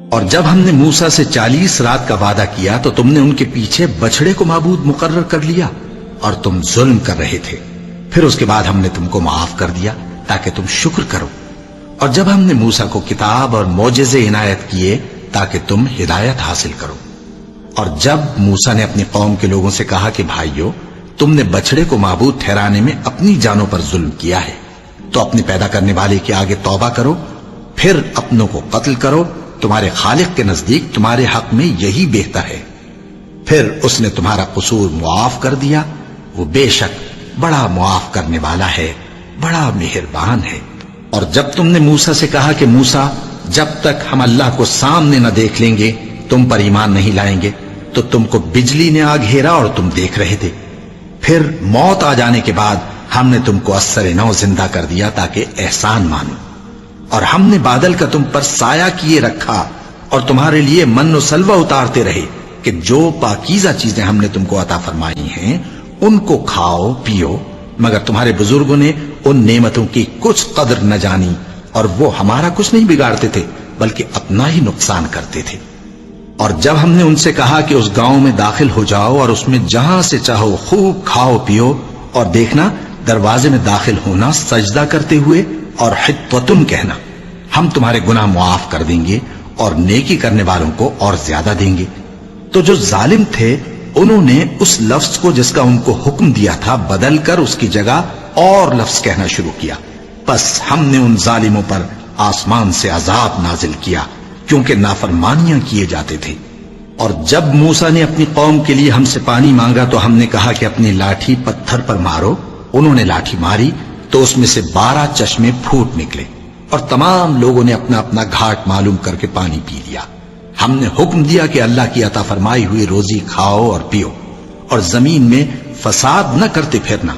اور جب ہم نے موسیٰ سے 40 رات کا وعدہ کیا تو تم نے ان کے پیچھے بچڑے کو معبود مقرر کر لیا اور تم ظلم کر رہے تھے. پھر اس کے بعد ہم نے تم کو معاف کر دیا تاکہ تم شکر کرو. اور جب ہم نے موسیٰ کو کتاب اور معجزے عنایت کیے تاکہ تم ہدایت حاصل کرو. اور جب موسیٰ نے اپنی قوم کے لوگوں سے کہا کہ بھائیو، تم نے بچڑے کو معبود ٹھہرانے میں اپنی جانوں پر ظلم کیا ہے، تو اپنے پیدا کرنے والے کے آگے توبہ کرو، پھر اپنوں کو قتل کرو، تمہارے خالق کے نزدیک تمہارے حق میں یہی بہتر ہے. پھر اس نے تمہارا قصور معاف کر دیا. وہ بے شک بڑا معاف کرنے والا ہے، بڑا مہربان ہے. اور جب تم نے موسیٰ سے کہا کہ موسیٰ، جب تک ہم اللہ کو سامنے نہ دیکھ لیں گے تم پر ایمان نہیں لائیں گے، تو تم کو بجلی نے آ گھیرا اور تم دیکھ رہے تھے. پھر موت آ جانے کے بعد ہم نے تم کو اثر نو زندہ کر دیا تاکہ احسان مانو. اور ہم نے بادل کا تم پر سایہ کیے رکھا اور تمہارے لیے من و سلوہ اتارتے رہے کہ جو پاکیزہ چیزیں ہم نے تم کو عطا فرمائی ہیں ان کو کھاؤ پیو، مگر تمہارے بزرگوں نے ان نعمتوں کی کچھ قدر نہ جانی اور وہ ہمارا کچھ نہیں بگاڑتے تھے بلکہ اپنا ہی نقصان کرتے تھے. اور جب ہم نے ان سے کہا کہ اس گاؤں میں داخل ہو جاؤ اور اس میں جہاں سے چاہو خوب کھاؤ پیو، اور دیکھنا دروازے میں داخل ہونا سجدہ کرتے ہوئے اور حطوتن کہنا، ہم تمہارے گناہ معاف کر دیں گے اور نیکی کرنے والوں کو اور زیادہ دیں گے. تو جو ظالم تھے انہوں نے اس لفظ کو جس کا ان کو حکم دیا تھا بدل کر اس کی جگہ اور لفظ کہنا شروع کیا. بس ہم نے ان ظالموں پر آسمان سے عذاب نازل کیا کیونکہ نافرمانیاں کیے جاتے تھے. اور جب موسیٰ نے اپنی قوم کے لیے ہم سے پانی مانگا تو ہم نے کہا کہ اپنی لاٹھی پتھر پر مارو. انہوں نے لاٹھی ماری تو اس میں سے 12 چشمے پھوٹ نکلے اور تمام لوگوں نے اپنا اپنا گھاٹ معلوم کر کے پانی پی لیا. ہم نے حکم دیا کہ اللہ کی عطا فرمائی ہوئی روزی کھاؤ اور پیو اور زمین میں فساد نہ کرتے پھرنا.